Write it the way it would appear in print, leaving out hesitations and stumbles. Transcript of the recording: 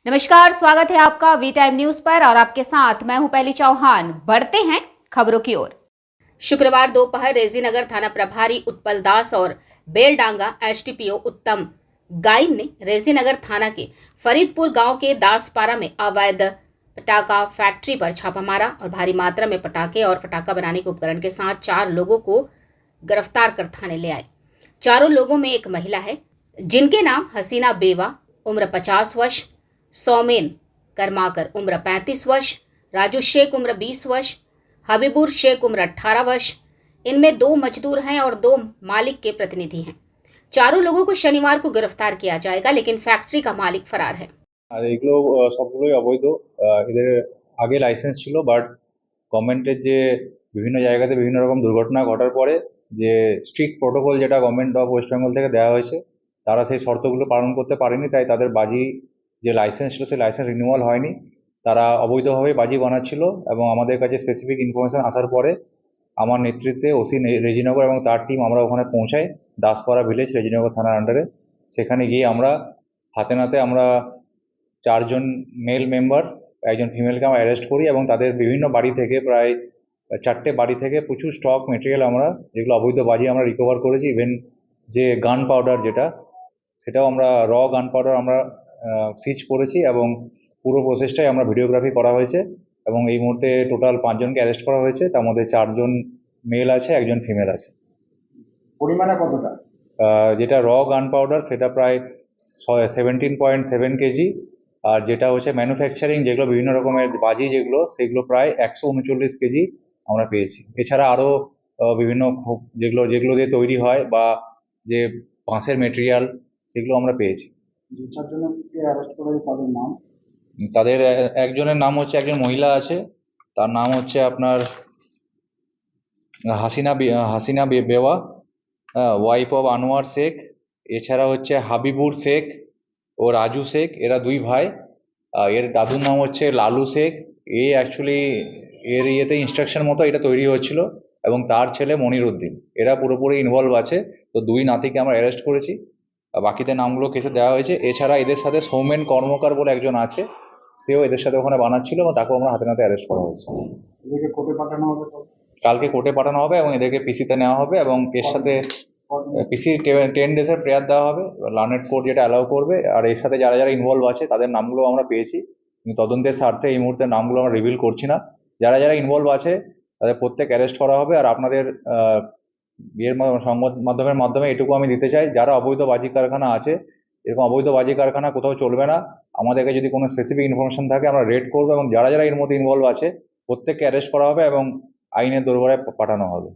नमस्कार, स्वागत है आपका वी टाइम न्यूज पर और आपके साथ मैं हूं पहली चौहान। बढ़ते हैं खबरों की ओर। शुक्रवार दोपहर रेजीनगर थाना प्रभारी उत्पल दास और बेलडांगा एसटीपीओ उत्तम गाइन ने रेजीनगर थाना के फरीदपुर गांव के दासपारा में अवैध पटाखा फैक्ट्री पर छापा मारा और भारी मात्रा में पटाखे और पटाखा बनाने के उपकरण के साथ 4 लोगों को गिरफ्तार कर थाने ले आए। चारों लोगों में एक महिला है जिनके नाम हसीना बेवा उम्र 50 वर्ष, सौमेन करमाकर उम्र 35 वर्ष, राजू शेख उम्र 20 वर्ष, हबीबुर शेख उम्र 18 वर्ष। इनमें 2 मजदूर हैं और 2 मालिक के प्रतिनिधि हैं। चारों लोगों को शनिवार को गिरफ्तार किया जाएगा, लेकिन फैक्ट्री का मालिक फरार है। আর এগুলো সবগুলোই অবৈধ। এদের আগে লাইসেন্স ছিল, বাট গভর্নমেন্টের যে বিভিন্ন জায়গাতে বিভিন্ন রকম দুর্ঘটনা ঘটার পরে যে স্ট্রিক্ট প্রোটোকল যেটা গভর্নমেন্ট অফ ওয়েস্ট বেঙ্গল থেকে দেওয়া হয়েছে, তারা সেই শর্তগুলো পালন করতে পারেনি। তাই তাদের বাজি যে লাইসেন্স ছিল সেই লাইসেন্স রিনিউয়াল হয়নি। তারা অবৈধভাবে বাজি বানাচ্ছিল এবং আমাদের কাছে স্পেসিফিক ইনফরমেশন আসার পরে আমার নেতৃত্বে ওসি রেজিনগর এবং তার টিম আমরা ওখানে পৌঁছাই, দাসপাড়া ভিলেজ রেজিনগর থানার আন্ডারে। সেখানে গিয়ে আমরা হাতে নাতে আমরা 4 জন মেল মেম্বার, একজন ফিমেলকে আমরা অ্যারেস্ট করি এবং তাদের বিভিন্ন বাড়ি থেকে প্রায় 4টে বাড়ি থেকে প্রচুর স্টক মেটেরিয়াল আমরা যেগুলো অবৈধ বাজি আমরা রিকভার করেছি। ইভেন যে গান পাউডার সেটাও আমরা গান পাউডার আমরা সিজ করেছি এবং পুরো প্রসেসটাই আমরা ভিডিওগ্রাফি করা হয়েছে এবং এই মুহূর্তে টোটাল 5 জনকে অ্যারেস্ট করা হয়েছে। তার মধ্যে 4 জন মেল আছে, একজন ফিমেল আছে। পরিমাণে কতটা? যেটা গান পাউডার সেটা প্রায় 17.7 কেজি, আর যেটা হচ্ছে ম্যানুফ্যাকচারিং যেগুলো বিভিন্ন রকমের বাজি সেগুলো প্রায় 139 কেজি আমরা পেয়েছি। এছাড়া আরও বিভিন্ন যেগুলো দিয়ে তৈরি হয় বা যে বাঁশের মেটেরিয়াল সেগুলো আমরা পেয়েছি। তাদের একজনের নাম হচ্ছে, একজন মহিলা আছে, তার নাম হচ্ছে আপনার হাসিনা বেওয়া, ওয়াইফ অফ আনোয়ার শেখ। এছাড়া হচ্ছে হাবিবুর শেখ ও রাজু শেখ, এরা 2 ভাই। এর দাদুর নাম হচ্ছে লালু শেখ। অ্যাকচুয়ালি এর ইনস্ট্রাকশন মতো এটা তৈরি হচ্ছিল এবং তার ছেলে মনির উদ্দিন, এরা পুরোপুরি ইনভলভ আছে। তো 2 নাতিকে আমরা অ্যারেস্ট করেছি, বাকিদের নামগুলো কেসে দেওয়া হয়েছে। এছাড়া এদের সাথে সৌমেন কর্মকার বলে একজন আছে, সেও এদের সাথে ওখানে বানাচ্ছিল এবং তাকেও আমরা হাতে নাতে অ্যারেস্ট করা হয়েছে। কালকে কোর্টে পাঠানো হবে এবং এদেরকে পিসিতে নেওয়া হবে এবং এর সাথে পিসির 10 ডেজের প্রেয়ার দেওয়া হবে, লার্নেড কোর্ট যেটা অ্যালাউ করবে। আর এর সাথে যারা যারা ইনভলভ আছে তাদের নামগুলো আমরা পেয়েছি, কিন্তু তদন্তের স্বার্থে এই মুহূর্তে নামগুলো আমরা রিভিল করছি না। যারা যারা ইনভলভ আছে তাদের প্রত্যেক অ্যারেস্ট করা হবে। আর আপনাদের সংবাদ মাধ্যমের মাধ্যমে এটুকু আমি দিতে চাই, যারা অবৈধ বাজি কারখানা আছে, এরকম অবৈধ বাজি কারখানা কোথাও চলবে না। আমাদেরকে যদি কোনো স্পেসিফিক ইনফরমেশন থাকে আমরা রেড করবো এবং যারা যারা এর মধ্যে ইনভলভ আছে প্রত্যেককে অ্যারেস্ট করা হবে এবং আইনের দোরগোড়ায় পাঠানো হবে।